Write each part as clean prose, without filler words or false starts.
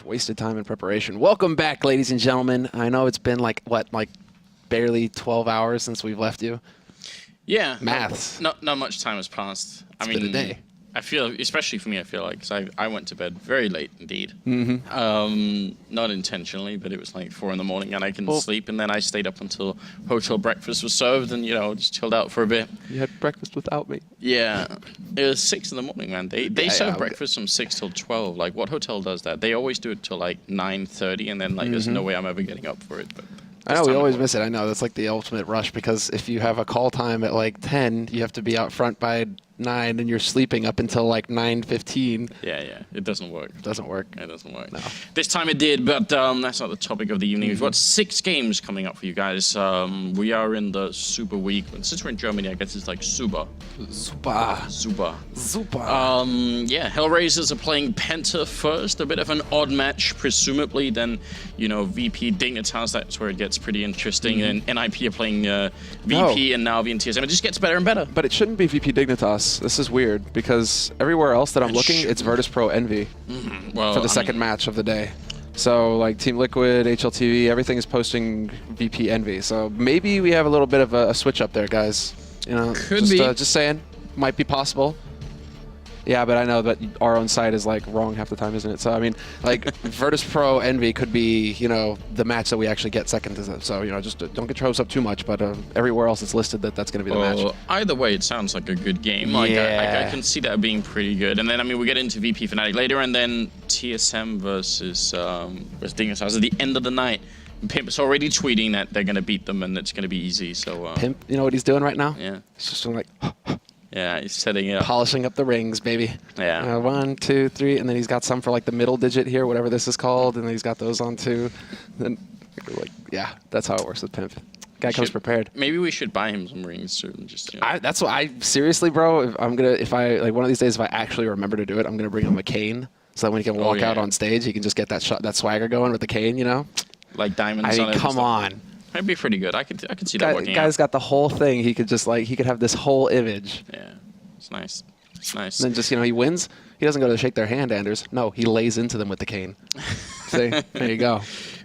much wasted time in preparation. Welcome back, ladies and gentlemen. I know it's been like barely 12 hours since we've left you. Yeah. Maths. Not much time has passed. It's been a day. I feel, especially for me, I feel like, because I went to bed very late indeed. Not intentionally, but it was like 4 in the morning and I couldn't sleep. And then I stayed up until hotel breakfast was served and, you know, just chilled out for a bit. You had breakfast without me. Yeah. It was 6 in the morning, man. They serve breakfast from 6 till 12. Like, what hotel does that? They always do it till like 9:30 and then, like, there's no way I'm ever getting up for it. But I know, we always miss it. I know, that's like the ultimate rush because if you have a call time at like 10, you have to be out front by 9 and you're sleeping up until like 9:15. Yeah. It doesn't work. It doesn't work. It doesn't work. No. This time it did, but that's not the topic of the evening. We've got 6 games coming up for you guys. We are in the Super Week. And since we're in Germany, I guess it's like Super. Yeah, HellRaisers are playing Penta first. A bit of an odd match, presumably. Then, you know, VP Dignitas, that's where it gets pretty interesting. And NIP are playing VP and now VNTSM. It just gets better and better. But it shouldn't be VP Dignitas. This is weird because everywhere else that I'm looking, it's Virtus Pro Envy Well, for the second match of the day. So like Team Liquid, HLTV, everything is posting VP Envy. So maybe we have a little bit of a switch up there, guys. You know, just saying, might be possible. Yeah, but I know that our own side is like wrong half the time, isn't it? So I mean, like Virtus Pro Envy could be, you know, the match that we actually get second to them. So you know, just don't get your hopes up too much. But everywhere else it's listed that that's going to be the match. Either way, it sounds like a good game. Like I can see that being pretty good. And then I mean, we get into VP Fnatic later, and then TSM versus Dignitas at the end of the night. Pimp's already tweeting that they're going to beat them and it's going to be easy. So Pimp, you know what he's doing right now? Yeah, he's just doing like. Yeah, he's setting it up. Polishing up the rings, baby. Yeah. 1, 2, 3, and then he's got some for like the middle digit here, whatever this is called, and then he's got those on too. Then, like, yeah, that's how it works with Pimp. Guy comes prepared. Maybe we should buy him some rings too. Just, you know. That's what I seriously, bro. If I like one of these days, if I actually remember to do it, I'm gonna bring him a cane so that when he can walk out on stage, he can just get that shot, that swagger going with the cane, you know. Like diamonds. I mean, come on. That'd be pretty good. I could see that working. Guy's got the whole thing. He could just like he could have this whole image. Yeah. It's nice. It's nice. And then just, you know, he wins. He doesn't go to shake their hand, Anders. No, he lays into them with the cane. See? There you go.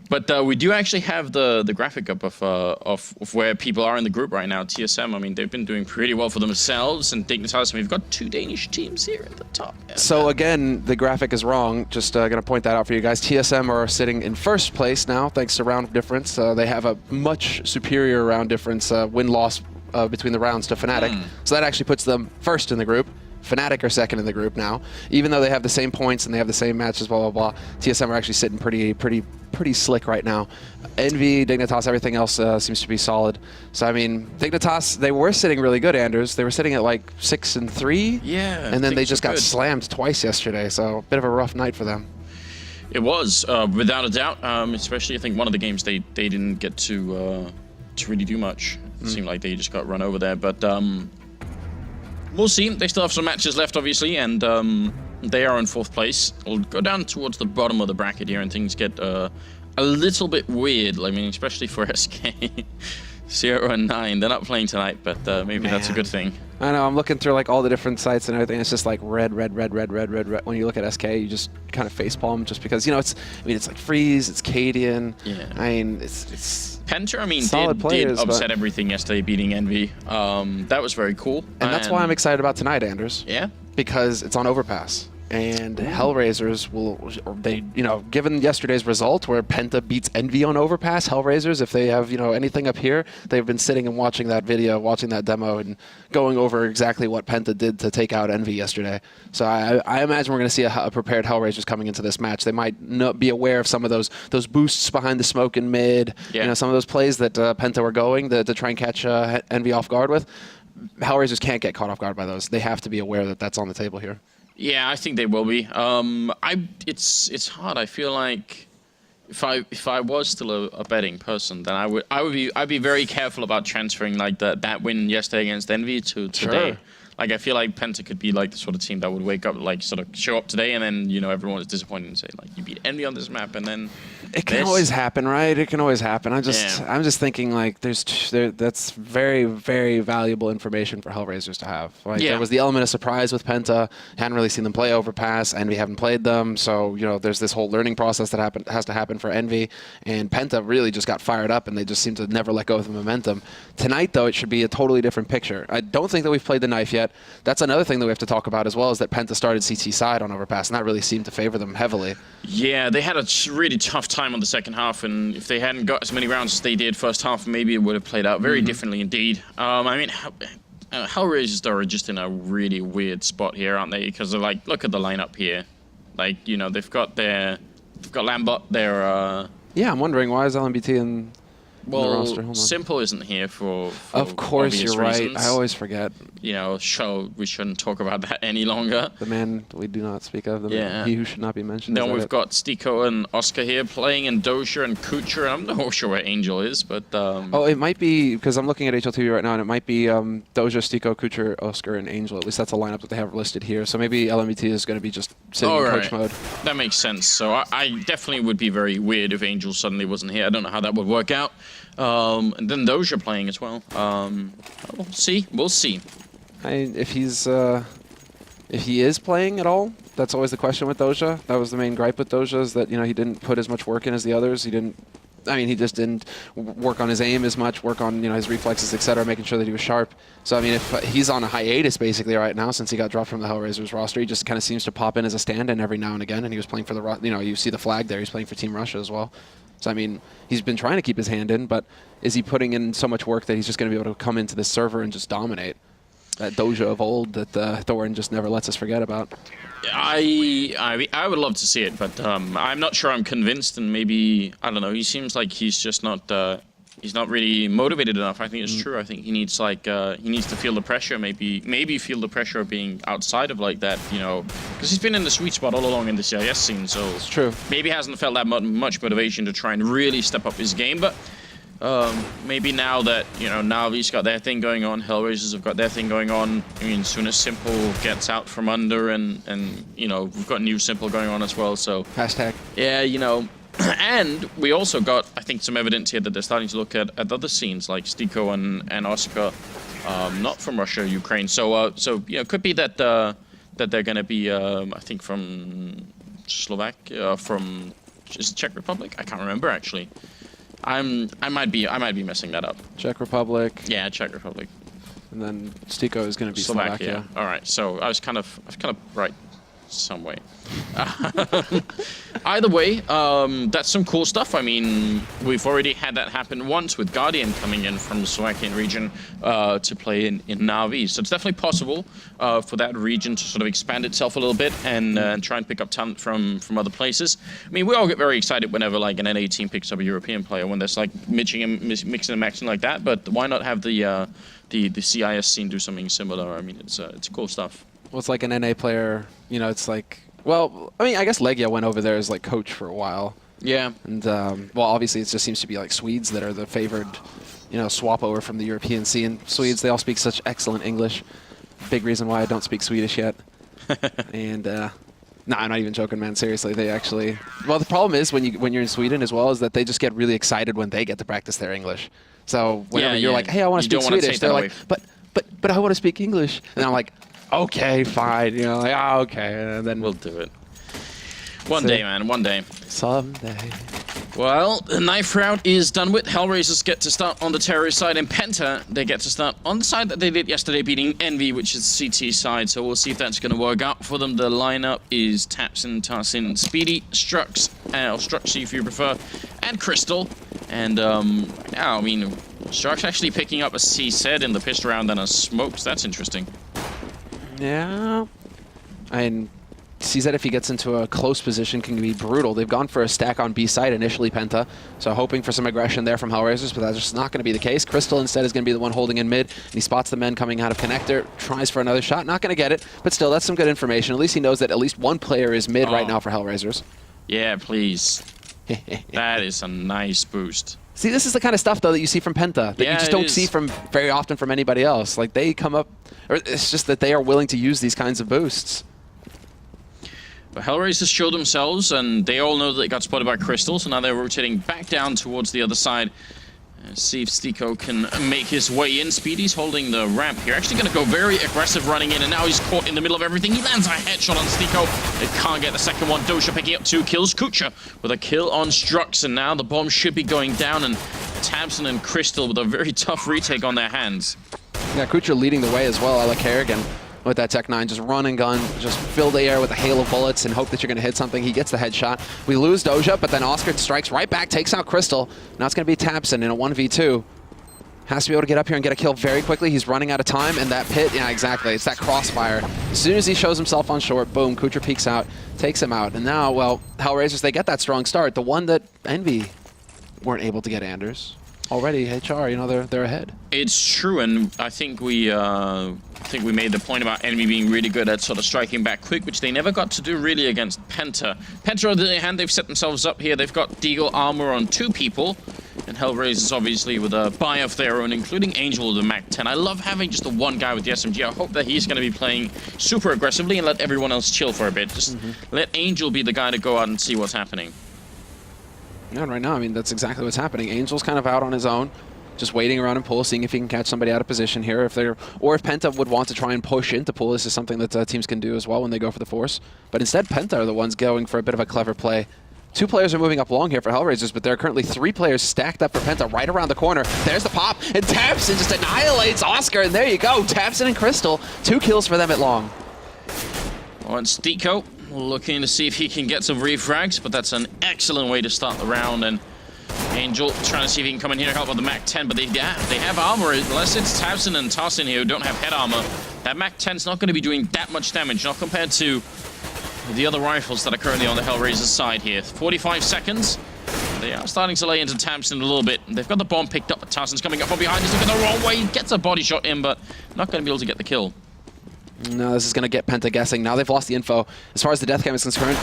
But we do actually have the graphic up of where people are in the group right now. TSM, I mean, they've been doing pretty well for themselves. And Dignitas, we've got 2 Danish teams here at the top. So again, the graphic is wrong. Just going to point that out for you guys. TSM are sitting in first place now, thanks to round difference. They have a much superior round difference, win-loss between the rounds to Fnatic. So that actually puts them first in the group. Fnatic are second in the group now. Even though they have the same points and they have the same matches, blah, blah, blah, TSM are actually sitting pretty slick right now. Envy, Dignitas, everything else seems to be solid. So, I mean, Dignitas, they were sitting really good, Anders. They were sitting at like 6 and 3. Yeah. And then they just got slammed twice yesterday. So, a bit of a rough night for them. It was, without a doubt. Especially, I think, one of the games they didn't get to really do much. It seemed like they just got run over there. But we'll see. They still have some matches left, obviously, and they are in 4th place. We'll go down towards the bottom of the bracket here, and things get a little bit weird. I mean, especially for SK. 0 and 9. They're not playing tonight, but maybe that's a good thing. I know. I'm looking through like all the different sites and everything. It's just like red. When you look at SK, you just kind of facepalm just because, you know, it's like Freeze, it's Cadian. Yeah. I mean, it's Penta, I mean, players, did upset everything yesterday, beating Envy. That was very cool. And that's why I'm excited about tonight, Anders. Yeah. Because it's on Overpass. And HellRaisers you know, given yesterday's result where Penta beats Envy on Overpass, HellRaisers, if they have, you know, anything up here, they've been sitting and watching that video, watching that demo, and going over exactly what Penta did to take out Envy yesterday. So I imagine we're going to see a prepared HellRaisers coming into this match. They might not be aware of some of those boosts behind the smoke in mid, you know, some of those plays that Penta were going to try and catch Envy off guard with. HellRaisers can't get caught off guard by those. They have to be aware that that's on the table here. Yeah, I think they will be. It's hard. I feel like if I was still a betting person, then I'd be very careful about transferring like that win yesterday against Envy to today. Sure. Like I feel like Penta could be like the sort of team that would wake up, like sort of show up today, and then, you know, everyone is disappointed and say like, you beat Envy on this map, and then It can always happen, right? It can always happen. I'm just thinking like that's very, very valuable information for HellRaisers to have. Like there was the element of surprise with Penta. Hadn't really seen them play Overpass. Envy haven't played them, so there's this whole learning process that has to happen for Envy. And Penta really just got fired up, and they just seem to never let go of the momentum. Tonight, though, it should be a totally different picture. I don't think that we've played the knife yet. That's another thing that we have to talk about as well, is that Penta started CT side on Overpass, and that really seemed to favor them heavily. Yeah, they had a really tough time on the second half, and if they hadn't got as many rounds as they did first half, maybe it would have played out very differently indeed. I mean, HellRaisers are just in a really weird spot here, aren't they? Because they're like, look at the lineup here. Like, they've got Lambot, yeah, I'm wondering why is LMBT in the roster? Simple isn't here for of course, you're right. Reasons. I always forget. We shouldn't talk about that any longer. The man we do not speak of. He who should not be mentioned. Then we've got Stiko and Oscar here playing, and Doja and Kucher. I'm not sure where Angel is, but... oh, it might be, because I'm looking at HLTV right now, and it might be Doja, Stiko, Kucher, Oscar, and Angel. At least that's a lineup that they have listed here. So maybe LMBT is going to be just sitting in coach mode. That makes sense. So I definitely would be very weird if Angel suddenly wasn't here. I don't know how that would work out. And then Doja playing as well. We'll see. We'll see. If he is playing at all, that's always the question with Doja. That was the main gripe with Doja, is that he didn't put as much work in as the others. He just didn't work on his aim as much, work on his reflexes, etc., making sure that he was sharp. So I mean, if he's on a hiatus basically right now since he got dropped from the HellRaisers roster, he just kind of seems to pop in as a stand-in every now and again. And he was playing for the you see the flag there. He's playing for Team Russia as well. So I mean, he's been trying to keep his hand in, but is he putting in so much work that he's just going to be able to come into this server and just dominate? That Doja of old that Thorin just never lets us forget about. I would love to see it, but I'm not sure I'm convinced, and maybe, I don't know, he seems like he's just not really motivated enough. I think it's true. I think he needs he needs to feel the pressure, maybe feel the pressure of being outside of like that, because he's been in the sweet spot all along in the CIS scene, so it's true. Maybe hasn't felt that much motivation to try and really step up his game, but maybe now that, Navi's got their thing going on, HellRaisers have got their thing going on. I mean, as soon as Simple gets out from under and we've got new Simple going on as well, so... Hashtag. Yeah, and we also got, I think, some evidence here that they're starting to look at other scenes like Stiko and Oscar, not from Russia, Ukraine. So it could be that they're going to be, I think, from Slovakia, from Czech Republic? I can't remember, actually. I might be messing that up. Czech Republic. Yeah, Czech Republic. And then Stiko is going to be Slovakia. All right. So I was kind of right some way. Either way, that's some cool stuff. I mean, we've already had that happen once with Guardian coming in from the Slovakian region to play in Navi. So it's definitely possible for that region to sort of expand itself a little bit and try and pick up talent from other places. I mean, we all get very excited whenever like an NA team picks up a European player, when there's like mixing and matching like that. But why not have the CIS scene do something similar? I mean, it's cool stuff. Well, it's like an NA player, it's like, well, I mean, I guess Legia went over there as like coach for a while. Yeah. And, well, obviously it just seems to be like Swedes that are the favored, swap over from the European scene. Swedes, they all speak such excellent English. Big reason why I don't speak Swedish yet. And, no, I'm not even joking, man. Seriously, they actually, well, the problem is when you're in Sweden as well is that they just get really excited when they get to practice their English. So whenever you're like, hey, I want to speak Swedish, they're like, but I want to speak English. And I'm like, okay, fine. Okay, and then we'll do it. One day, man, one day. Someday. Well, the knife route is done with. HellRaisers get to start on the terrorist side, and Penta, they get to start on the side that they did yesterday, beating Envy, which is the CT side, so we'll see if that's going to work out for them. The lineup is Tapsin, Tarsin, Speedy, Strux, or Struxy if you prefer, and Crystal. And, I mean, Strux actually picking up a CZ in the pistol round and a smokes. That's interesting. Yeah, and CZ, if he gets into a close position, can be brutal. They've gone for a stack on B side initially, Penta, so hoping for some aggression there from HellRaisers, but that's just not going to be the case. Crystal instead is going to be the one holding in mid, and he spots the men coming out of connector, tries for another shot, not going to get it, but still, that's some good information. At least he knows that at least one player is mid right now for HellRaisers. Yeah, please. That is a nice boost. See, this is the kind of stuff, though, that you see from Penta, that you just don't see from very often from anybody else. Like, they come up, or it's just that they are willing to use these kinds of boosts. But HellRaisers showed themselves, and they all know that they got spotted by Crystal, so now they're rotating back down towards the other side. See if Stico can make his way in. Speedy's holding the ramp here. Actually going to go very aggressive running in, and now he's caught in the middle of everything. He lands a headshot on Stico. They can't get the second one. Doja picking up 2 kills. Kucha with a kill on Strux, and now the bomb should be going down, and Tabson and Crystal with a very tough retake on their hands. Yeah, Kucha leading the way as well. I like Kerrigan with that Tech 9, just run and gun, just fill the air with a hail of bullets and hope that you're going to hit something. He gets the headshot. We lose Doja, but then Oscar strikes right back, takes out Crystal. Now it's going to be Tabson in a 1v2. Has to be able to get up here and get a kill very quickly. He's running out of time, and that pit, yeah, exactly. It's that crossfire. As soon as he shows himself on short, boom, Kucha peeks out, takes him out. And now, well, HellRaisers, they get that strong start. The one that Envy weren't able to get Anders. Already, HR, you know, they're ahead. It's true, and I think we made the point about Enemy being really good at sort of striking back quick, which they never got to do really against Penta. Penta, on the other hand, they've set themselves up here. They've got Deagle armor on 2 people, and HellRaisers obviously with a buy of their own, including Angel with the Mac 10. I love having just the one guy with the SMG. I hope that he's going to be playing super aggressively and let everyone else chill for a bit. Just let Angel be the guy to go out and see what's happening. Yeah, and right now, I mean, that's exactly what's happening. Angel's kind of out on his own, just waiting around in pool, seeing if he can catch somebody out of position here. If Penta would want to try and push into pool, this is something that teams can do as well when they go for the force. But instead, Penta are the ones going for a bit of a clever play. 2 players are moving up long here for HellRaisers, but there are currently 3 players stacked up for Penta right around the corner. There's the pop, and Tabson just annihilates Oscar, and there you go. Tabson and Crystal, 2 kills for them at long. On Stico, looking to see if he can get some refrags, but that's an excellent way to start the round. And Angel trying to see if he can come in here and help with the Mac 10, but they have armor. Unless it's Tabson and Tossin here who don't have head armor, that Mac 10's not going to be doing that much damage, not compared to the other rifles that are currently on the HellRaisers side here. 45 seconds. They are starting to lay into Tabson a little bit. They've got the bomb picked up, but Tasson's coming up from behind. He's looking the wrong way. He gets a body shot in, but not going to be able to get the kill. No, this is going to get Penta guessing. Now they've lost the info. As far as the death cam is concerned,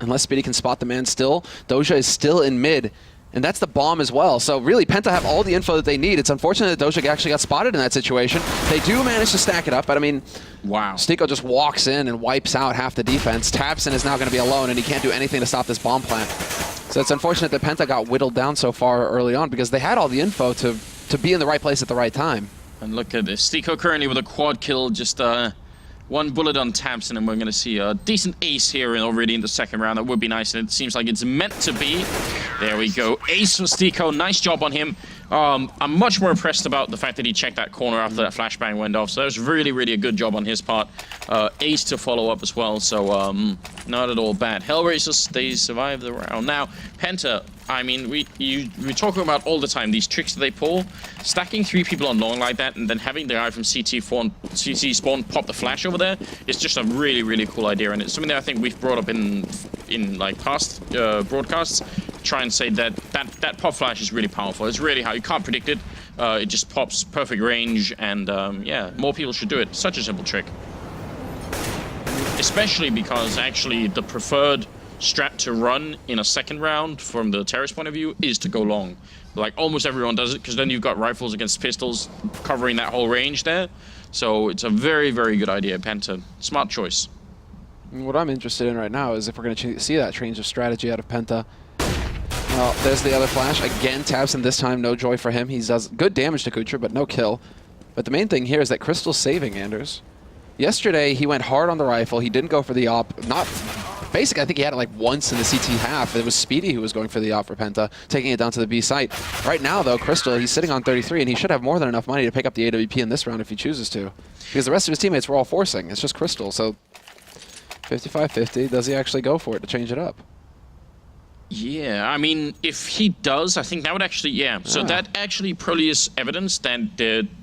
unless Speedy can spot the man still, Doja is still in mid. And that's the bomb as well. So really, Penta have all the info that they need. It's unfortunate that Doja actually got spotted in that situation. They do manage to stack it up, but I mean, wow. Stico just walks in and wipes out half the defense. Tabson is now going to be alone, and he can't do anything to stop this bomb plant. So it's unfortunate that Penta got whittled down so far early on, because they had all the info to be in the right place at the right time. And look at this. Stico currently with a quad kill, just 1 bullet on Tabson, and we're going to see a decent ace here already in the second round. That would be nice, and it seems like it's meant to be. There we go. Ace for Stico. Nice job on him. I'm much more impressed about the fact that he checked that corner after that flashbang went off. So that was really, really a good job on his part. Ace to follow up as well, so not at all bad. HellRaisers, they survived the round. Now, Penta, I mean, we talk about all the time, these tricks that they pull. Stacking 3 people on long like that and then having the guy from CT spawn pop the flash over there is just a really, really cool idea. And it's something that I think we've brought up in like past broadcasts. Try and say that pop flash is really powerful. It's really how you can't predict it. It just pops perfect range, and yeah, more people should do it. Such a simple trick. Especially because actually the preferred strat to run in a second round from the terrorist point of view is to go long. Like almost everyone does it, because then you've got rifles against pistols covering that whole range there. So it's a very, very good idea, Penta. Smart choice. What I'm interested in right now is if we're going to see that change of strategy out of Penta. Well, there's the other flash. Again, Tabson this time, no joy for him. He does good damage to Kucher, but no kill. But the main thing here is that Crystal's saving Anders. Yesterday, he went hard on the rifle. He didn't go for the op. Basically, I think he had it like once in the CT half. It was Speedy who was going for the op for Penta, taking it down to the B site. Right now, though, Crystal, he's sitting on 33, and he should have more than enough money to pick up the AWP in this round if he chooses to. Because the rest of his teammates were all forcing. It's just Crystal, so 55-50. Does he actually go for it to change it up? Yeah, I mean, if he does, I think that would actually, yeah. So that actually probably is evidence that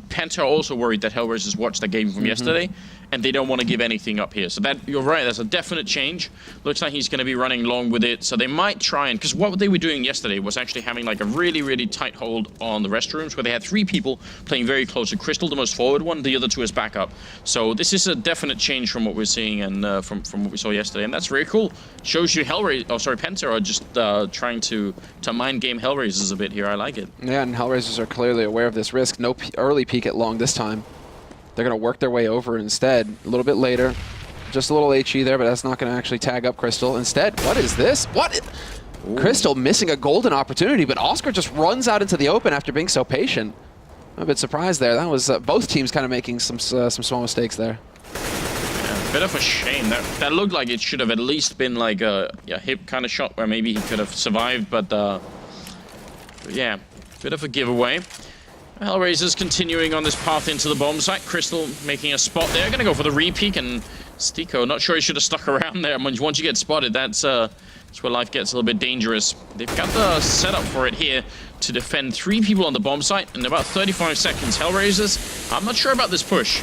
Penta are also worried that HellRaisers watched the game from yesterday, and they don't want to give anything up here. So that, you're right, that's a definite change. Looks like he's going to be running long with it. So they might try and, because what they were doing yesterday was actually having like a really, really tight hold on the restrooms, where they had 3 people playing very close to Crystal, the most forward one, the other 2 as backup. So this is a definite change from what we're seeing and from what we saw yesterday, and that's very cool. Shows you Penta are just trying to mind game HellRaisers a bit here. I like it. Yeah, and HellRaisers are clearly aware of this risk. No early peek at long this time. They're going to work their way over instead. A little bit later, just a little HE there, but that's not going to actually tag up Crystal. Instead, what is this? What? Ooh. Crystal missing a golden opportunity, but Oscar just runs out into the open after being so patient. I'm a bit surprised there. That was both teams kind of making some small mistakes there. Yeah, bit of a shame. That looked like it should have at least been like a hip kind of shot where maybe he could have survived, but yeah, bit of a giveaway. HellRaisers continuing on this path into the bomb site. Crystal making a spot there. Gonna go for the re-peek, and Stico, not sure he should have stuck around there. Once you get spotted, that's where life gets a little bit dangerous. They've got the setup for it here to defend 3 people on the bomb site in about 35 seconds. HellRaisers, I'm not sure about this push.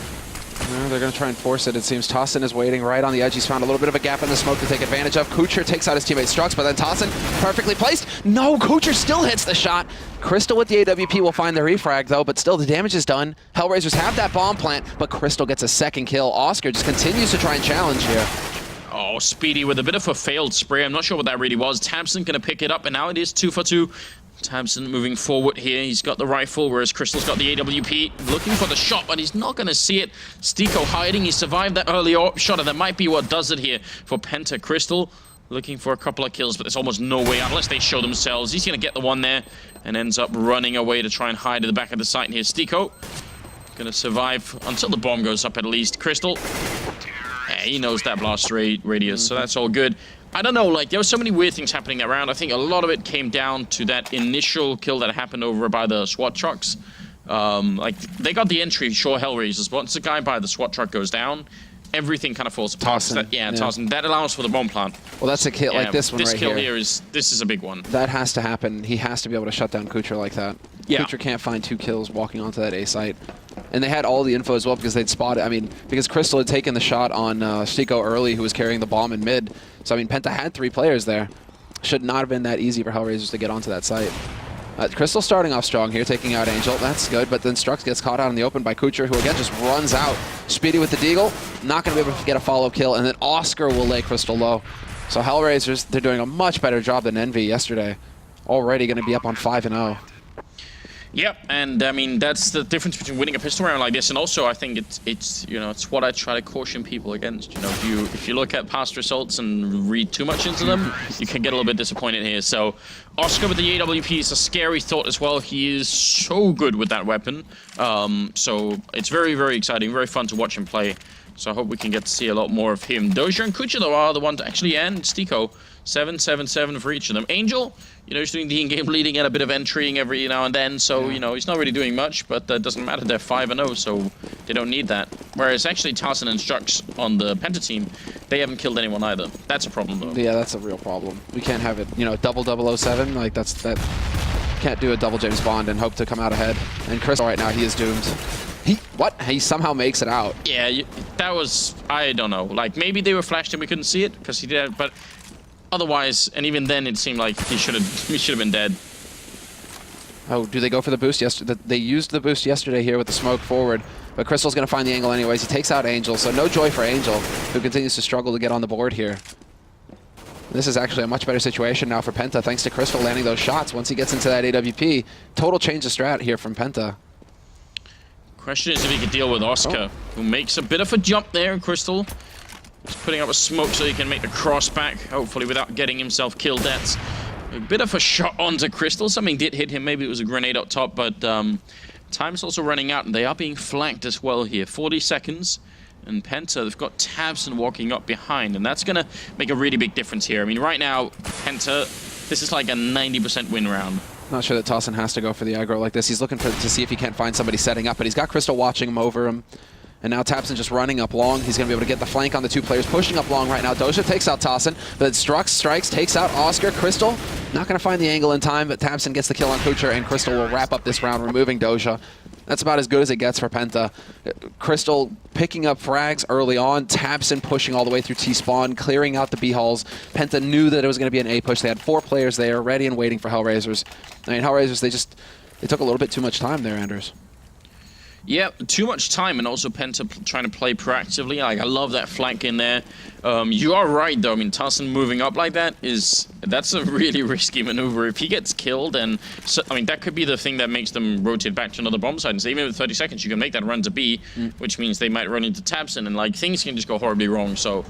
No, they're going to try and force it. It seems Tossin is waiting right on the edge. He's found a little bit of a gap in the smoke to take advantage of. Kucher takes out his teammate Strux, but then Tossin perfectly placed. No, Kucher still hits the shot. Crystal with the AWP will find the refrag, though, but still the damage is done. HellRaisers have that bomb plant, but Crystal gets a second kill. Oscar just continues to try and challenge here. Oh, Speedy with a bit of a failed spray. I'm not sure what that really was. Tabson going to pick it up, and now it is 2 for 2. Tabson moving forward here. He's got the rifle, whereas Crystal's got the AWP. Looking for the shot, but he's not going to see it. Stico hiding. He survived that early shot, and that might be what does it here for Penta. Crystal looking for a couple of kills, but there's almost no way out unless they show themselves. He's going to get the one there and ends up running away to try and hide at the back of the site. And here's Stico. Going to survive until the bomb goes up at least. Crystal, yeah, he knows that blast radius, so that's all good. I don't know, like, there were so many weird things happening around. I think a lot of it came down to that initial kill that happened over by the SWAT trucks. Like, they got the entry, sure, HellRaisers, but once the guy by the SWAT truck goes down, everything kind of falls apart. Tossin. Yeah, Tossin. That allows for the bomb plant. Well, that's a kill, like this one right here. This kill here is, this is a big one. That has to happen. He has to be able to shut down Kucher like that. Yeah. Kucher can't find 2 kills walking onto that A site. And they had all the info as well because they'd spotted, I mean, because Crystal had taken the shot on Stico early, who was carrying the bomb in mid. So, I mean, Penta had 3 players there. Should not have been that easy for HellRaisers to get onto that site. Crystal starting off strong here, taking out Angel. That's good, but then Strux gets caught out in the open by Kucher, who again just runs out. Speedy with the deagle, not going to be able to get a follow-up kill, and then Oscar will lay Crystal low. So HellRaisers, they're doing a much better job than Envy yesterday. Already going to be up on 5-0. Yep, and I mean that's the difference between winning a pistol round like this, and also I think it's you know, it's what I try to caution people against. You know, if you look at past results and read too much into them, you can get a little bit disappointed here. So Oscar with the AWP is a scary thought as well. He is so good with that weapon. So it's very, very exciting, very fun to watch him play. So I hope we can get to see a lot more of him. Doja and Kucher, though, are the one to actually end. Stico, 7-7-7 for each of them. Angel, you know, he's doing the in-game leading and a bit of entering every now and then. So, you know, he's not really doing much, but that doesn't matter. They're 5-0, so they don't need that. Whereas actually Tarson and Strux on the Penta team, they haven't killed anyone either. That's a problem, though. Yeah, that's a real problem. We can't have it, you know, double 007. Like, that can't do a double James Bond and hope to come out ahead. And Crystal right now, he is doomed. He somehow makes it out. Yeah, that was, I don't know. Like, maybe they were flashed and we couldn't see it because he did, but otherwise, and even then, it seemed like he should have been dead. Oh, do they go for the boost yesterday? They used the boost yesterday here with the smoke forward, but Crystal's going to find the angle anyways. He takes out Angel, so no joy for Angel, who continues to struggle to get on the board here. This is actually a much better situation now for Penta, thanks to Crystal landing those shots. Once he gets into that AWP, total change of strat here from Penta. Question is if he could deal with Oscar, who makes a bit of a jump there. Crystal is putting up a smoke so he can make the cross back, hopefully without getting himself killed. That's a bit of a shot onto Crystal. Something did hit him. Maybe it was a grenade up top, but time's also running out, and they are being flanked as well here. 40 seconds, and Penta, they've got Tabson walking up behind, and that's going to make a really big difference here. I mean, right now, Penta, this is like a 90% win round. Not sure that Tossin has to go for the aggro like this. He's looking to see if he can't find somebody setting up, but he's got Crystal watching him over him. And now Tabson just running up long. He's going to be able to get the flank on the 2 players pushing up long right now. Doja takes out Tossin, but then Strux strikes, takes out Oscar. Crystal not going to find the angle in time, but Tabson gets the kill on Kucher, and Crystal will wrap up this round, removing Doja. That's about as good as it gets for Penta. Crystal picking up frags early on. Tabson pushing all the way through T-spawn, clearing out the B-hulls. Penta knew that it was going to be an A push. They had 4 players there, ready and waiting for HellRaisers. I mean, HellRaisers, they took a little bit too much time there, Anders. Yeah, too much time, and also Penta trying to play proactively. Like, I love that flank in there. You are right, though. I mean, Tarsen moving up like that's a really risky maneuver. If he gets killed, and I mean, that could be the thing that makes them rotate back to another bomb site. And so even with 30 seconds, you can make that run to B, which means they might run into Tabson, and like things can just go horribly wrong. So,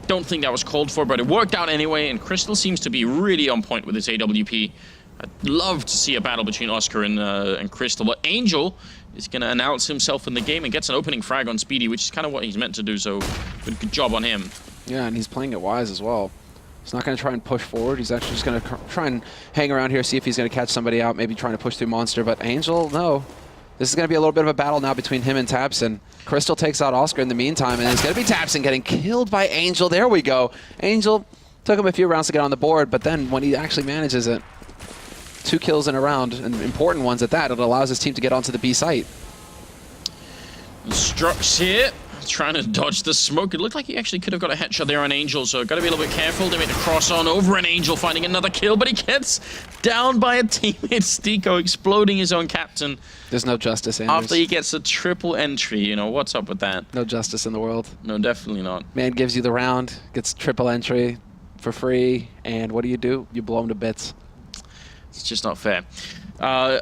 don't think that was called for, but it worked out anyway. And Crystal seems to be really on point with his AWP. I'd love to see a battle between Oscar and Crystal, but Angel is going to announce himself in the game and gets an opening frag on Speedy, which is kind of what he's meant to do, so good job on him. Yeah, and he's playing it wise as well. He's not going to try and push forward. He's actually just going to try and hang around here, see if he's going to catch somebody out, maybe trying to push through Monster, but Angel, no. This is going to be a little bit of a battle now between him and Tabson. Crystal takes out Oscar in the meantime, and it's going to be Tabson getting killed by Angel. There we go. Angel took him a few rounds to get on the board, but then when he actually manages it, 2 kills in a round, and important ones at that. It allows his team to get onto the B site. Strux here, trying to dodge the smoke. It looked like he actually could have got a headshot there on Angel, so got to be a little bit careful. They make the cross on over an Angel, finding another kill, but he gets down by a teammate, Stiko, exploding his own captain. There's no justice, Anders. After he gets a triple entry, you know, what's up with that? No justice in the world. No, definitely not. Man gives you the round, gets triple entry for free, and what do? You blow him to bits. It's just not fair. I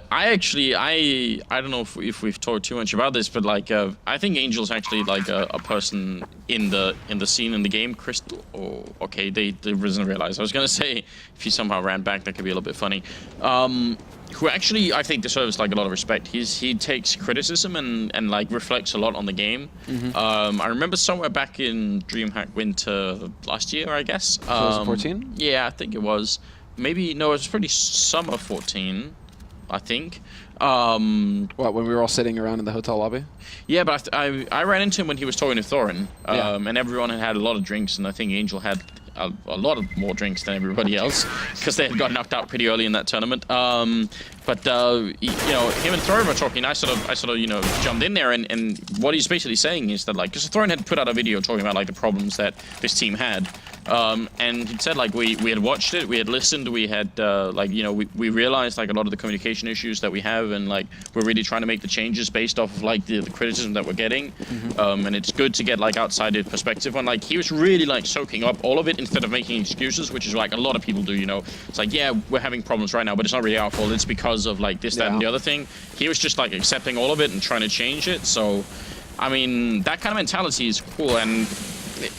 don't know if we've talked too much about this, but like I think Angel's actually like a person in the scene in the game. Crystal, oh, okay, they didn't realize. I was gonna say if he somehow ran back, that could be a little bit funny. Who actually I think deserves like a lot of respect. He takes criticism and like reflects a lot on the game. I remember somewhere back in DreamHack Winter last year, I guess. 2014? Yeah, I think it was. Maybe, no, it was pretty summer 14, I think. What, when we were all sitting around in the hotel lobby? Yeah, but I ran into him when he was talking to Thorin, and everyone had a lot of drinks, and I think Angel had a lot of more drinks than everybody else, because they had got knocked out pretty early in that tournament. But you know, him and Thorin were talking. I sort of you know, jumped in there, and what he's basically saying is that like, because Thorin had put out a video talking about like the problems that this team had. And he said like we had watched it, we had listened, we had like, you know, we realized like a lot of the communication issues that we have, and like we're really trying to make the changes based off of like the criticism that we're getting. And it's good to get like outside perspective on, like, he was really like soaking up all of it instead of making excuses, which is like a lot of people do, you know. It's like, yeah, we're having problems right now, but it's not really our fault, it's because of like this, that, and the other thing. He was just like accepting all of it and trying to change it. So I mean, that kind of mentality is cool. And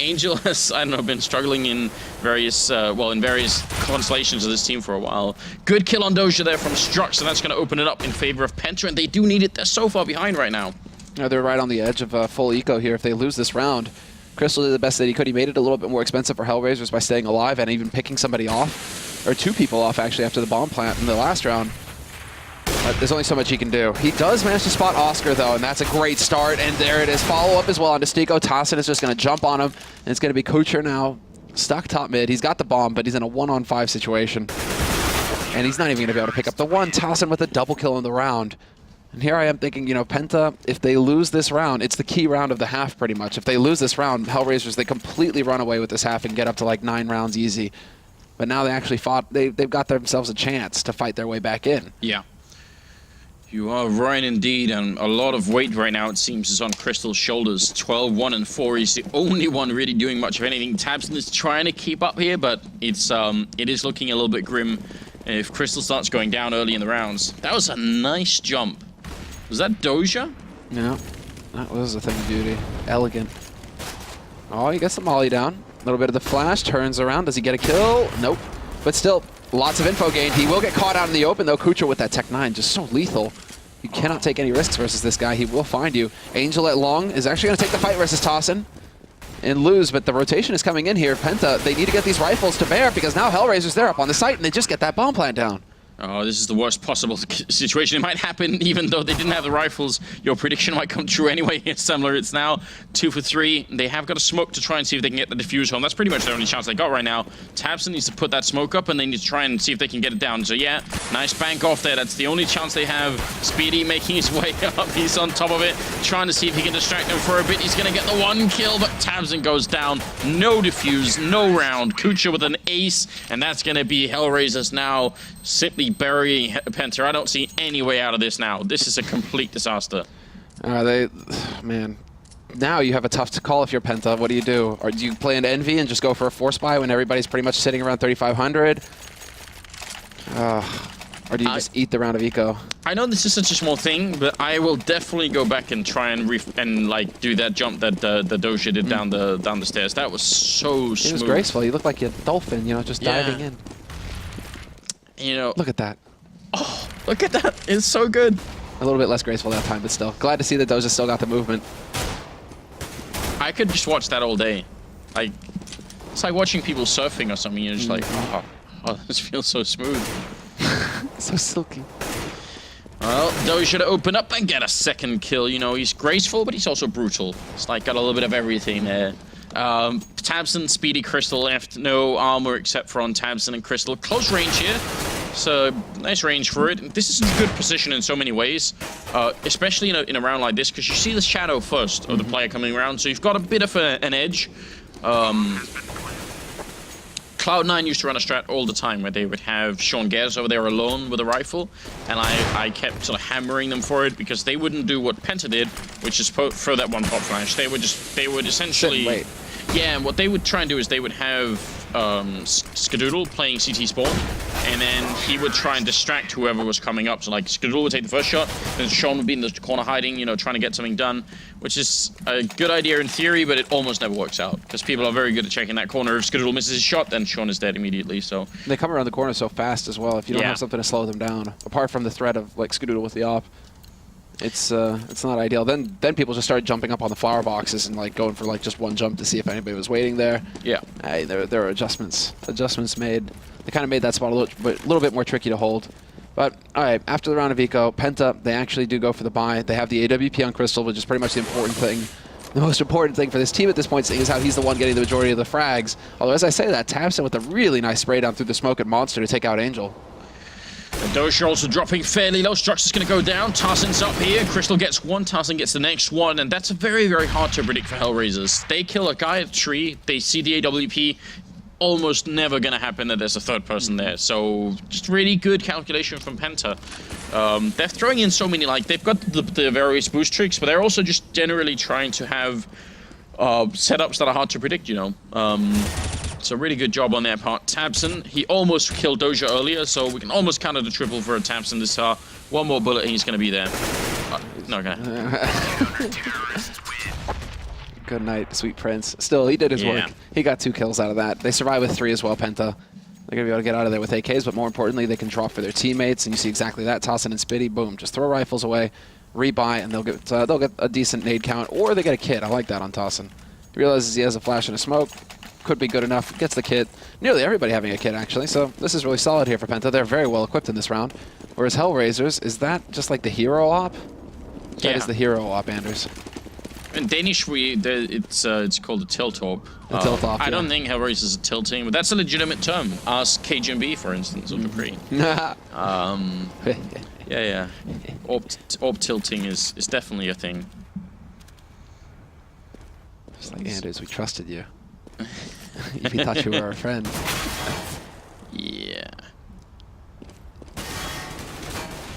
Angel has, I don't know, been struggling in various, in various constellations of this team for a while. Good kill on Doja there from Strux, and that's going to open it up in favor of Penta, and they do need it. They're so far behind right now. Yeah, they're right on the edge of full eco here. If they lose this round, Crystal did the best that he could. He made it a little bit more expensive for HellRaisers by staying alive and even picking somebody off, or 2 people off actually after the bomb plant in the last round. There's only so much he can do. He does manage to spot Oscar, though, and that's a great start. And there it is. Follow-up as well onto Stiko. Tassin is just going to jump on him, and it's going to be Kucher now stuck top mid. He's got the bomb, but he's in a 1-on-5 situation. And he's not even going to be able to pick up the one. Tassin with a double kill in the round. And here I am thinking, you know, Penta, if they lose this round, it's the key round of the half pretty much. If they lose this round, HellRaisers, they completely run away with this half and get up to like 9 rounds easy. But now they actually fought. They've got themselves a chance to fight their way back in. Yeah. You are right indeed, and a lot of weight right now, it seems, is on Crystal's shoulders. 12-1 and 4. He's the only one really doing much of anything. Tabson is trying to keep up here, but it is looking a little bit grim if Crystal starts going down early in the rounds. That was a nice jump. Was that Doja? No, that was a thing of beauty. Elegant. Oh, he gets the molly down. A little bit of the flash, turns around. Does he get a kill? Nope. But still, lots of info gained. He will get caught out in the open, though. Kucher with that Tech 9, just so lethal. You cannot take any risks versus this guy. He will find you. Angel at long is actually going to take the fight versus Tassin and lose, but the rotation is coming in here. Penta, they need to get these rifles to bear because now HellRaisers, they're up on the site, and they just get that bomb plant down. Oh, this is the worst possible situation. It might happen even though they didn't have the rifles. Your prediction might come true anyway here, Semler. It's now 2 for 3. They have got a smoke to try and see if they can get the defuse home. That's pretty much the only chance they got right now. Tabson needs to put that smoke up, and they need to try and see if they can get it down. So yeah, nice bank off there. That's the only chance they have. Speedy making his way up. He's on top of it, trying to see if he can distract them for a bit. He's going to get the 1 kill, but Tabson goes down. No defuse, no round. Kucher with an ace, and that's going to be HellRaisers now simply burying Penta. I don't see any way out of this now. This is a complete disaster. Man. Now you have a tough call if you're Penta. What do you do? Or do you play into Envy and just go for a force buy when everybody's pretty much sitting around 3,500? Or do you just eat the round of eco? I know this is such a small thing, but I will definitely go back and try and like do that jump that the Doja did down the stairs. That was so smooth. It was graceful. You looked like a dolphin, you know, just diving in. You know, look at that. Oh, look at that! It's so good. A little bit less graceful that time, but still. Glad to see that Doja still got the movement. I could just watch that all day. Like, it's like watching people surfing or something. You're just like, oh, this feels so smooth. So silky. Well, Doja to open up and get a second kill. You know, he's graceful, but he's also brutal. It's like got a little bit of everything there. Tabson, Speedy, Crystal left. No armor except for on Tabson and Crystal. Close range here. So nice range for it. This is a good position in so many ways, especially in a round like this, because you see the shadow first of the player coming around, so you've got a bit of an edge. Cloud9 used to run a strat all the time where they would have Sean Gers over there alone with a rifle, and I kept sort of hammering them for it because they wouldn't do what Penta did, which is throw that one pop flash. They would essentially... Wait. Yeah, and what they would try and do is they would have Skadoodle playing CT spawn, and then he would try and distract whoever was coming up. So like Skadoodle would take the first shot, then Sean would be in the corner hiding, you know, trying to get something done, which is a good idea in theory, but it almost never works out because people are very good at checking that corner. If Skadoodle misses his shot, then Sean is dead immediately. So they come around the corner so fast as well. If you don't have something to slow them down, apart from the threat of like Skadoodle with the op. It's not ideal. Then people just started jumping up on the flower boxes and like going for like just one jump to see if anybody was waiting there. Yeah. Hey, there are adjustments made. They kind of made that spot a little bit more tricky to hold. But all right, after the round of eco, Penta, they actually do go for the buy. They have the AWP on Crystal, which is pretty much the important thing. The most important thing for this team at this point is how he's the one getting the majority of the frags. Although as I say that, Tabson with a really nice spray down through the smoke at Monster to take out Angel. Doja also dropping fairly low. Structure's going to go down. Tarson's up here. Crystal gets one. Tarson gets the next one. And that's very, very hard to predict for HellRaisers. They kill a guy at tree. They see the AWP. Almost never going to happen that there's a third person there. So just really good calculation from Penta. They're throwing in so many, like, they've got the various boost tricks, but they're also just generally trying to have setups that are hard to predict, you know. So really good job on their part. Tabson, he almost killed Doja earlier, so we can almost counter the triple for a Tabson this time. One more bullet and he's going to be there. No, okay. Good night, sweet prince. Still, he did his work. He got 2 kills out of that. They survived with 3 as well, Penta. They're going to be able to get out of there with AKs, but more importantly, they can drop for their teammates, and you see exactly that. Tossin and Spitty, boom, just throw rifles away, rebuy, and they'll get a decent nade count, or they get a kit. I like that on Tossin. He realizes he has a flash and a smoke. Could be good enough. Gets the kit. Nearly everybody having a kit, actually, so this is really solid here for Penta. They're very well equipped in this round. Whereas HellRaisers, is that just like the hero op? That is the hero op, Anders. In Danish, it's called a tilt-op. Tilt-op, I don't think HellRaisers is a tilting, but that's a legitimate term. Ask KGMB, for instance, of Dupree. Yeah. Orb tilting is definitely a thing. Just like, Anders, we trusted you. We thought you were our friend. Yeah.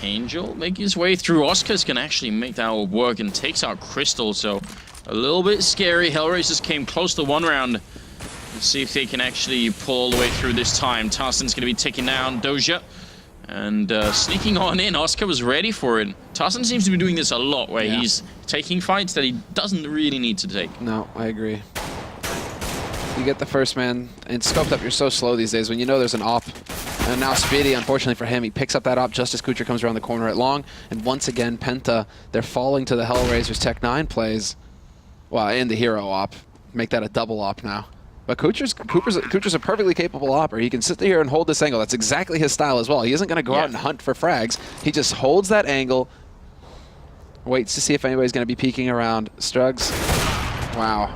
Angel making his way through. Oscar's can actually make that all work and takes out Crystal, so a little bit scary. HellRaisers came close to 1 round. Let's see if they can actually pull all the way through this time. Tarson's going to be taking down Doja and sneaking on in. Oscar was ready for it. Tarson seems to be doing this a lot, where he's taking fights that he doesn't really need to take. No, I agree. You get the first man, and scoped up, you're so slow these days when you know there's an op. And now Speedy, unfortunately for him, he picks up that op just as Kucher comes around the corner at long. And once again, Penta, they're falling to the HellRaisers Tech 9 plays. Well, and the hero op. Make that a double op now. But Kucher's a perfectly capable opper. He can sit there and hold this angle. That's exactly his style as well. He isn't going to go out and hunt for frags. He just holds that angle, waits to see if anybody's going to be peeking around. Strugs. Wow.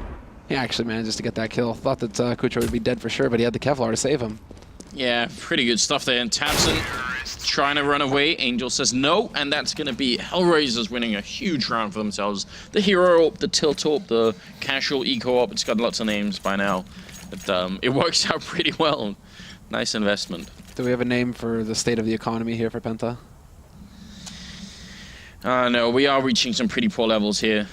He actually manages to get that kill. Thought that Kucher would be dead for sure, but he had the Kevlar to save him. Yeah, pretty good stuff there. And Tabson trying to run away. Angel says no, and that's going to be HellRaisers winning a huge round for themselves. The hero op, the tilt op, the casual eco op. It's got lots of names by now. But it works out pretty well. Nice investment. Do we have a name for the state of the economy here for Penta? No, we are reaching some pretty poor levels here.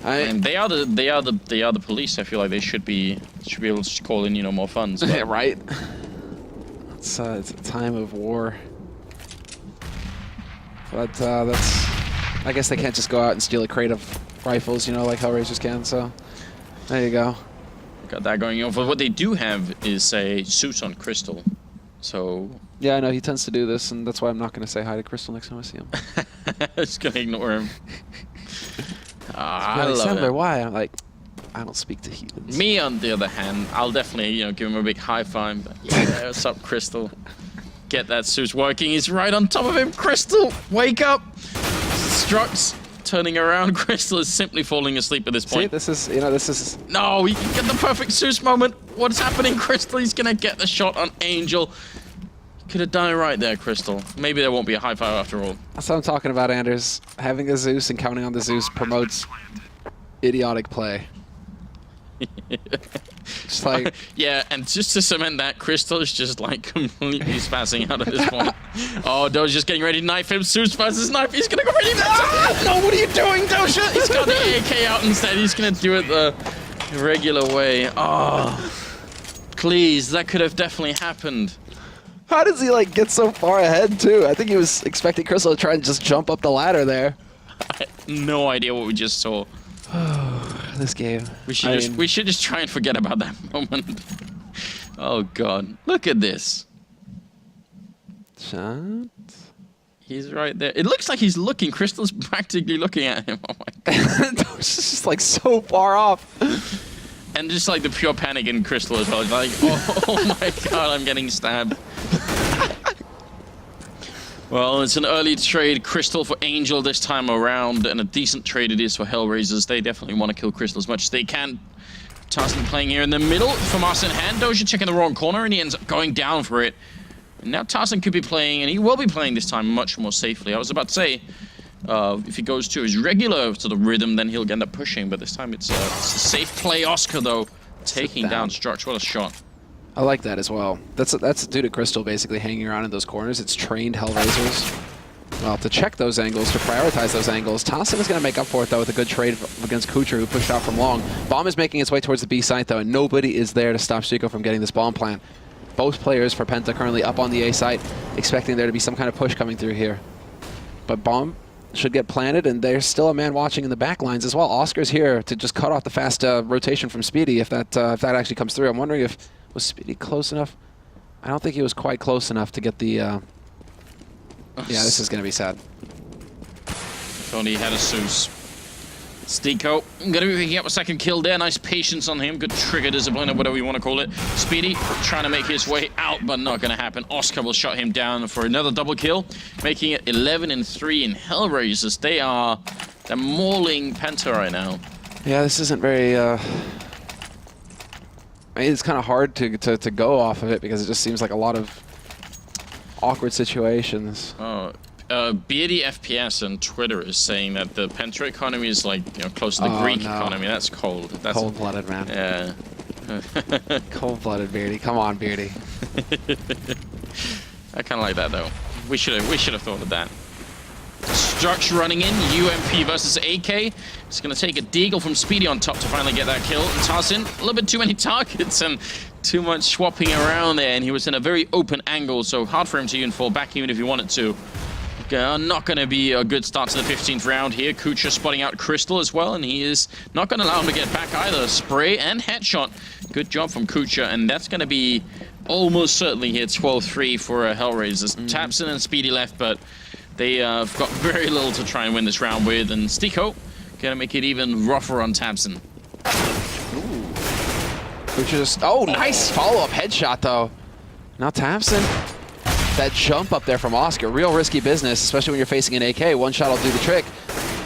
And they are the police. I feel like they should be able to call in, you know, more funds. Yeah, right. It's a time of war. But that's, I guess they can't just go out and steal a crate of rifles, you know, like HellRaisers can. So there you go. Got that going on. But what they do have is a suit on Crystal. So yeah, I know he tends to do this, and that's why I'm not going to say hi to Crystal next time I see him. Just gonna ignore him. I like, love it. Why? I'm like, I don't speak to heathens. Me, on the other hand, I'll definitely, you know, give him a big high five. Yeah, what's up, Crystal? Get that suit working. He's right on top of him. Crystal, wake up! Struts turning around. Crystal is simply falling asleep at this point. See, this is, you know, this is. No, he can get the perfect Zeus moment. What's happening, Crystal? He's gonna get the shot on Angel. Could have done it right there, Crystal. Maybe there won't be a high five after all. That's what I'm talking about, Anders. Having a Zeus and counting on the Zeus promotes idiotic play. Just like yeah, and just to cement that, Crystal is just like completely spazzing out at this point. Oh, Doja's just getting ready to knife him. Zeus finds his knife. He's gonna go ready to no, what are you doing, Doja? He's got the AK out instead. He's gonna do it the regular way. Oh, please, that could have definitely happened. how does he like get so far ahead too? I think he was expecting Crystal to try and just jump up the ladder there. I had no idea what we just saw. This game. We should just try and forget about that moment. Oh god, look at this. Shot. He's right there. It looks like he's looking. Crystal's practically looking at him. Oh my god. It's just like so far off. And just like the pure panic in Crystal as well. It's like, oh my god, I'm getting stabbed. Well, it's an early trade, Crystal for Angel this time around, and a decent trade it is for HellRaisers. They definitely want to kill Crystal as much as they can. Tarsin playing here in the middle for Mars in hand. Doja checking the wrong corner, and he ends up going down for it. And now Tarsin could be playing, and he will be playing this time much more safely. I was about to say, if he goes to his regular sort of rhythm, then he'll end up pushing, but this time it's a safe play. Oscar, though, taking down Structure. What a shot. I like that as well. That's due to Crystal basically hanging around in those corners. It's trained HellRaisers. Well, to check those angles, to prioritize those angles. Tarsin is going to make up for it, though, with a good trade against Kucher, who pushed out from long. Bomb is making its way towards the B site, though, and nobody is there to stop Chico from getting this bomb plant. Both players for Penta currently up on the A site, expecting there to be some kind of push coming through here. But bomb should get planted, and there's still a man watching in the back lines as well. Oscar's here to just cut off the fast rotation from Speedy if that actually comes through. I'm wondering if was Speedy close enough? I don't think he was quite close enough to get the... yeah, this is going to be sad. If only he had a Zeus. Stico, gonna be picking up a second kill there. Nice patience on him. Good trigger discipline, or whatever you want to call it. Speedy trying to make his way out, but not gonna happen. Oscar will shut him down for another double kill, making it 11-3 in HellRaisers. They're mauling Penta right now. Yeah, this isn't very... I mean, it's kind of hard to go off of it because it just seems like a lot of awkward situations. Oh, Beardy FPS on Twitter is saying that the Penta economy is like, you know, close to the Greek economy. That's cold. That's cold-blooded, man. Yeah. Cold-blooded, Beardy. Come on, Beardy. I kind of like that though. We should have thought of that. Structure running in, UMP versus AK. It's going to take a deagle from Speedy on top to finally get that kill. And Tarsin, a little bit too many targets and too much swapping around there. And he was in a very open angle, so hard for him to even fall back even if he wanted to. Not going to be a good start to the 15th round here. Kucher spotting out Crystal as well, and he is not going to allow him to get back either. Spray and headshot. Good job from Kucher, and that's going to be almost certainly here 12-3 for HellRaisers. Tapson and Speedy left, but they have got very little to try and win this round with, and Stico gonna make it even rougher on Tapson. Kucher just... Oh, nice follow-up headshot, though. Now Tapson. That jump up there from Oscar, real risky business, especially when you're facing an AK. One shot will do the trick.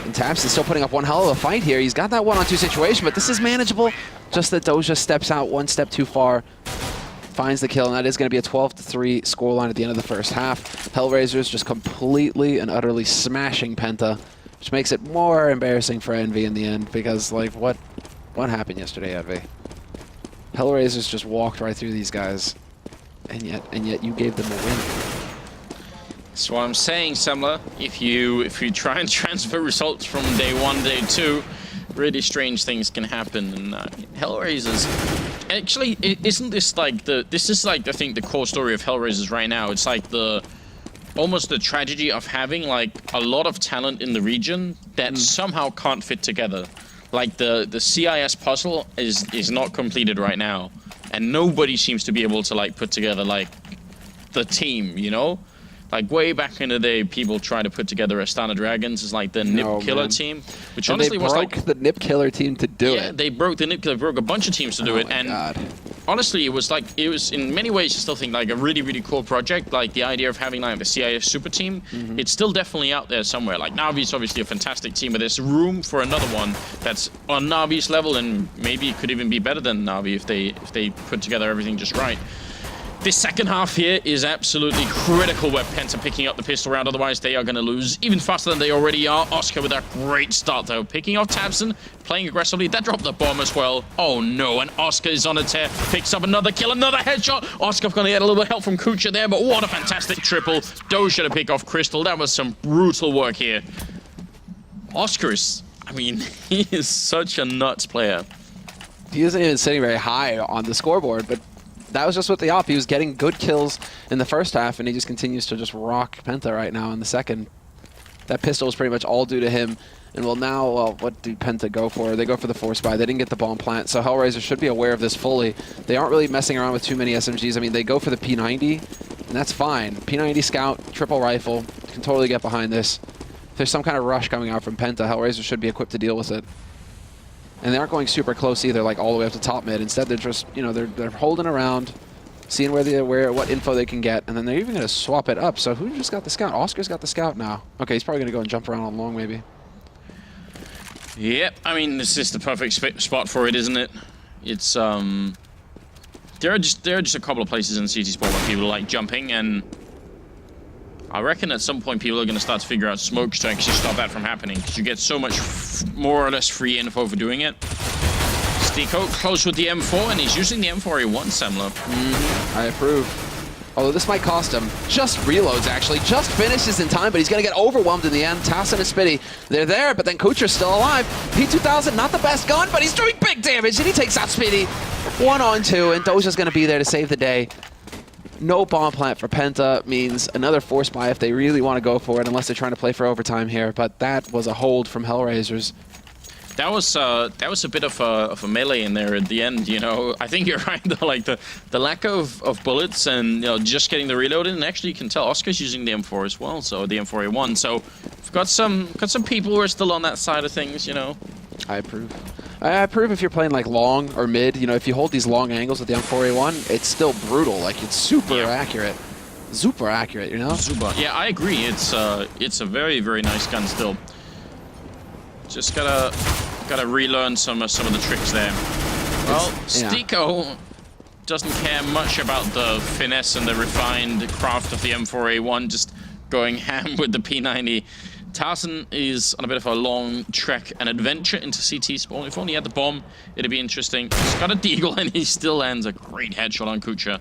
And Tapson's still putting up one hell of a fight here. He's got that one-on-two situation, but this is manageable. Just that Doja steps out one step too far. Finds the kill, and that is going to be a 12-3 scoreline at the end of the first half. HellRaisers just completely and utterly smashing Penta, which makes it more embarrassing for Envy in the end, because, like, what happened yesterday, Envy? HellRaisers just walked right through these guys, and yet you gave them a win. That's what I'm saying, Semler. If you try and transfer results from day 1, day 2, really strange things can happen. And HellRaisers, actually, isn't this like this is like I think the core story of HellRaisers right now. It's like almost the tragedy of having like a lot of talent in the region that somehow can't fit together. Like the CIS puzzle is not completed right now, and nobody seems to be able to like put together like the team, you know? Like way back in the day, people tried to put together Astana Dragons as like the Nip Killer team, which honestly was like the Nip Killer team to do it. Yeah, they broke the Nip Killer, broke a bunch of teams to do it, and honestly, it was in many ways I still think like a really cool project. Like the idea of having like the CIS super team, it's still definitely out there somewhere. Like Navi's obviously a fantastic team, but there's room for another one that's on Navi's level, and maybe it could even be better than Navi if they put together everything just right. This second half here is absolutely critical where Penta picking up the pistol round, otherwise they are going to lose even faster than they already are. Oscar with a great start though, picking off Tabson, playing aggressively. That dropped the bomb as well. Oh no, and Oscar is on a tear, picks up another kill, another headshot. Oscar going to get a little bit of help from Kucha there, but what a fantastic triple. Doja to pick off Crystal. That was some brutal work here. Oscar is, I mean, he is such a nuts player. He isn't even sitting very high on the scoreboard, but that was just with the op. He was getting good kills in the first half, and he just continues to just rock Penta right now in the second. That pistol is pretty much all due to him. And well, what do Penta go for? They go for the force buy. They didn't get the bomb plant, so HellRaisers should be aware of this fully. They aren't really messing around with too many SMGs. I mean, they go for the P90, and that's fine. P90 Scout, triple rifle, can totally get behind this. If there's some kind of rush coming out from Penta, HellRaisers should be equipped to deal with it. And they aren't going super close either, like all the way up to top mid. Instead, they're just, you know, they're holding around, seeing what info they can get, and then they're even going to swap it up. So who just got the scout? Oscar's got the scout now. Okay, he's probably going to go and jump around on long, maybe. Yep, I mean, this is the perfect spot for it, isn't it? It's there are just a couple of places in the CT spot where people are like jumping, and I reckon at some point people are going to start to figure out smokes to actually stop that from happening, because you get so much more or less free info for doing it. Stiko close with the M4, and he's using the M4A1 Semler. I approve. Although this might cost him. Just reloads, actually. Just finishes in time, but he's going to get overwhelmed in the end. Tassin and Spitty, they're there, but then Kucher's still alive. P2000, not the best gun, but he's doing big damage, and he takes out Spitty. 1-on-2, and Doja's going to be there to save the day. No bomb plant for Penta means another force buy if they really want to go for it, unless they're trying to play for overtime here. But that was a hold from HellRaisers. That was a bit of a melee in there at the end, you know. I think you're right though, like the lack of bullets and, you know, just getting the reload in. And actually, you can tell Oscar's using the M4 as well, so the M4A1. So we've got some people who are still on that side of things, you know. I approve. I approve if you're playing like long or mid. You know, if you hold these long angles with the M4A1, it's still brutal. Like it's super accurate. Super accurate, you know. Super. Yeah, I agree. It's a very nice gun still. Just gotta relearn some of the tricks there. Well, Stiko doesn't care much about the finesse and the refined craft of the M4A1, just going ham with the P90. Tarson is on a bit of a long trek and adventure into CT spawn. If only he had the bomb, it'd be interesting. He's got a deagle and he still lands a great headshot on Kucha.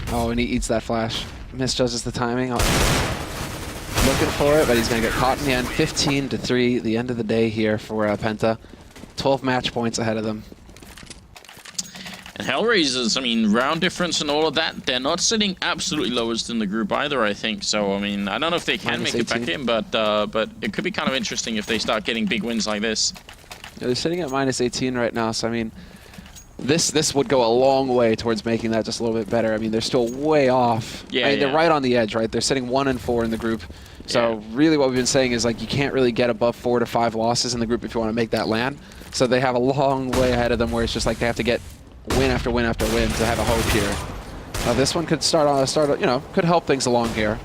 Oh, and he eats that flash. Misjudges the timing. Looking for it, but he's going to get caught in the end. 15-3, the end of the day here for Penta. 12 match points ahead of them. And HellRaisers, I mean, round difference and all of that, they're not sitting absolutely lowest in the group either, I think. So, I mean, I don't know if they can make it back in, but it could be kind of interesting if they start getting big wins like this. Yeah, they're sitting at -18 right now, so I mean, this would go a long way towards making that just a little bit better. I mean, they're still way off. Yeah, I mean, they're right on the edge, right? They're sitting 1-4 in the group. So really what we've been saying is like you can't really get above 4 to 5 losses in the group if you want to make that land. So they have a long way ahead of them where it's just like they have to get win after win after win to have a hope here. Now this one could you know, could help things along here.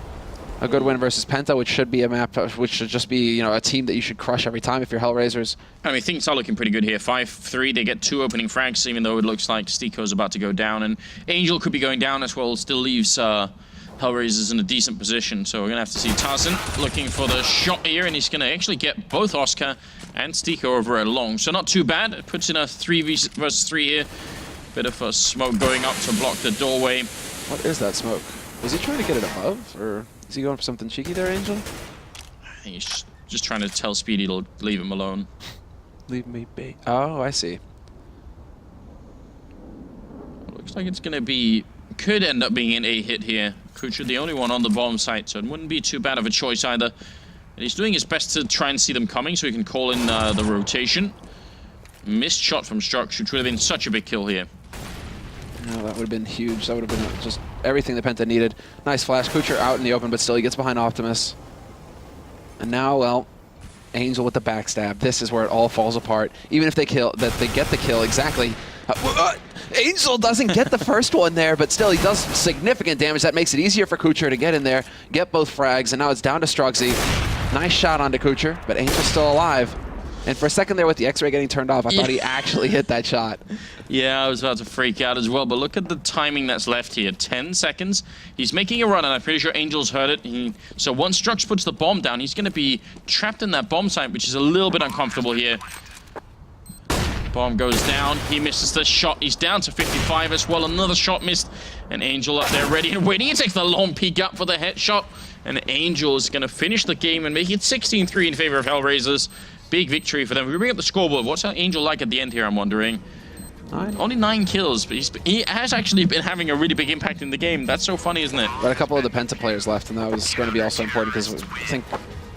A good win versus Penta, which should be a map, which should just be, you know, a team that you should crush every time if you're HellRaisers. I mean, things are looking pretty good here. 5-3, they get 2 opening frags, even though it looks like Stiko's about to go down, and Angel could be going down as well. Still leaves HellRaisers in a decent position, so we're gonna have to see Tarzan looking for the shot here, and he's gonna actually get both Oscar and Stiko over at long. So not too bad. It puts in a 3 versus 3 here. Bit of a smoke going up to block the doorway. What is that smoke? Was he trying to get it above, or is he going for something cheeky there, Angel? I think he's just trying to tell Speedy to leave him alone. Leave me be. Oh, I see. Looks like it's going to be... Could end up being an A hit here. Kucher the only one on the bottom side, so it wouldn't be too bad of a choice either. And he's doing his best to try and see them coming so he can call in the rotation. Missed shot from Strux, which would have been such a big kill here. No, that would have been huge. That would have been just everything the Penta needed. Nice flash. Kucher out in the open, but still he gets behind Optimus. And now, well, Angel with the backstab. This is where it all falls apart. Even if they get the kill, exactly. Angel doesn't get the first one there, but still he does significant damage. That makes it easier for Kucher to get in there, get both frags, and now it's down to Strugsy. Nice shot onto Kucher, but Angel's still alive. And for a second there with the X-ray getting turned off, I thought he actually hit that shot. Yeah, I was about to freak out as well, but look at the timing that's left here. 10 seconds. He's making a run, and I'm pretty sure Angel's heard it. So once Strux puts the bomb down, he's going to be trapped in that bomb site, which is a little bit uncomfortable here. Bomb goes down. He misses the shot. He's down to 55 as well. Another shot missed. And Angel up there ready and waiting. He takes the long peek up for the headshot. And Angel is going to finish the game and make it 16-3 in favor of HellRaisers. Big victory for them. We bring up the scoreboard. What's Angel like at the end here, I'm wondering? Only 9 kills, but he has actually been having a really big impact in the game. That's so funny, isn't it? But a couple of the Penta players left, and that was going to be also important because I think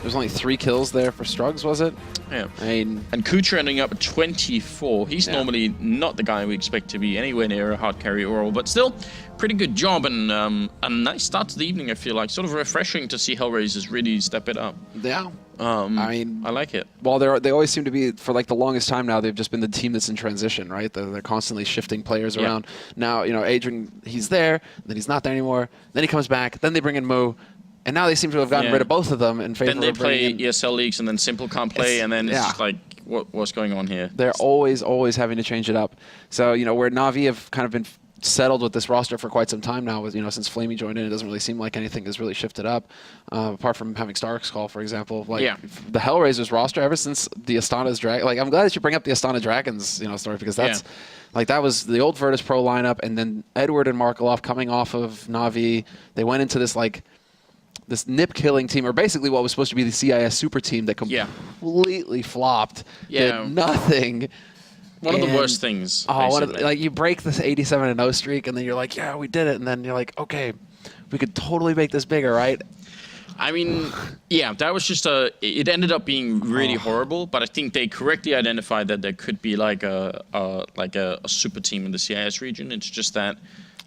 there's only 3 kills there for Strugs, was it? Yeah. I mean, and Kucher ending up at 24. He's normally not the guy we expect to be anywhere near a hard carry oral, but still, pretty good job and a nice start to the evening, I feel like. Sort of refreshing to see HellRaisers really step it up. Yeah. I mean, I like it. Well, they always seem to be, for like the longest time now, they've just been the team that's in transition, right? They're constantly shifting players around. Now, you know, Adrian, he's there, then he's not there anymore. Then he comes back, then they bring in Mo. And now they seem to have gotten rid of both of them in favor of Then they play ESL leagues, and then Simple can't play, and then it's just like, what's going on here? They're always having to change it up. So, you know, where Na'Vi have kind of been settled with this roster for quite some time now, with, you know, since Flamey joined in, it doesn't really seem like anything has really shifted up, apart from having Stark's call, for example. Like, the HellRaisers roster, ever since the Astana's Dragon, like, I'm glad that you bring up the Astana Dragons, you know, story, because that's, like, that was the old Virtus Pro lineup, and then Edward and Markelov coming off of Na'Vi, they went into this, like, this nip-killing team, or basically what was supposed to be the CIS super team that completely flopped, did nothing. One of the worst things. Oh, like, you break this 87-0 streak, and then you're like, yeah, we did it, and then you're like, okay, we could totally make this bigger, right? I mean, yeah, that was just it ended up being really horrible, but I think they correctly identified that there could be like a super team in the CIS region. It's just that,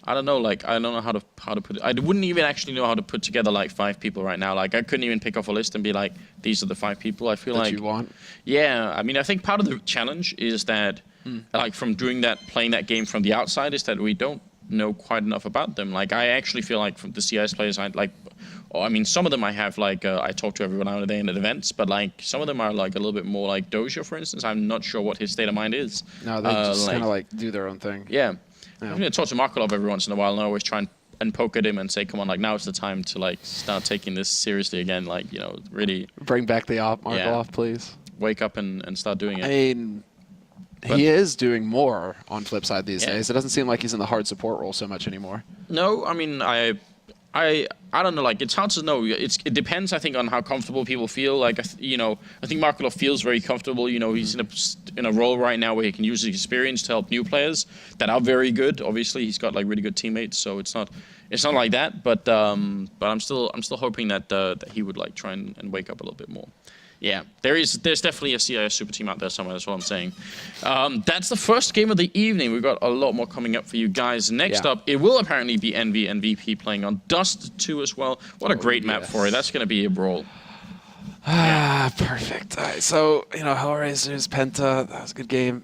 I don't know, like, I don't know how to put it. I wouldn't even actually know how to put together like 5 people right now. Like, I couldn't even pick off a list and be like, these are the 5 people I feel like you want. Yeah, I mean, I think part of the challenge is that, like, from doing that, playing that game from the outside, is that we don't know quite enough about them. Like, I actually feel like from the CIS players, I mean, some of them I have, like, I talk to everyone out there in at events, but, like, some of them are, like, a little bit more like Doja, for instance. I'm not sure what his state of mind is. No, they just kind of, like, do their own thing. Yeah. I'm going to talk to Markelov every once in a while, and I always try and poke at him and say, come on, like, now's the time to, like, start taking this seriously again. Like, you know, really... Bring back the op, Markelov, please. Wake up and start doing it. I mean, he is doing more on flip side these days. It doesn't seem like he's in the hard support role so much anymore. No, I mean, I don't know. Like, it's hard to know. It depends, I think, on how comfortable people feel. Like, you know, I think Markelov feels very comfortable. You know, he's in a role right now where he can use his experience to help new players that are very good. Obviously, he's got like really good teammates, so it's not like that. But I'm still hoping that he would like try and wake up a little bit more. Yeah, there's definitely a CIS super team out there somewhere, that's what I'm saying. That's the first game of the evening. We've got a lot more coming up for you guys. Next up, it will apparently be Envy and VP playing on Dust 2 as well. What a great map for it. That's going to be a brawl. Perfect. All right, so, you know, HellRaisers, Penta, that was a good game.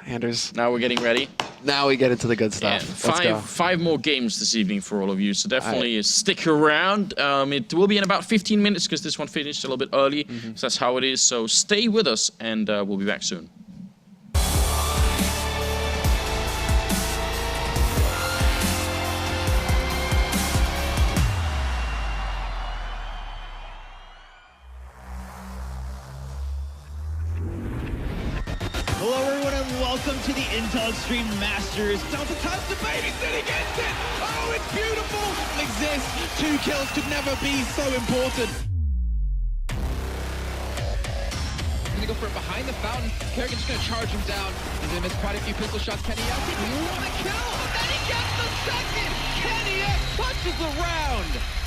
Anders. Now we're getting ready. Now we get into the good stuff. Yeah, five more games this evening for all of you, so definitely stick around. It will be in about 15 minutes because this one finished a little bit early, so that's how it is. So stay with us, and we'll be back soon. Welcome to the Intel Extreme Masters. Delta Time's debating that he gets it. Oh, it's beautiful. Exists. 2 kills could never be so important. Gonna go for it behind the fountain. Kerrigan's just gonna charge him down. He's gonna miss quite a few pistol shots. Kenny X, he picks one kill, and then he gets the second. Kenny X punches the round.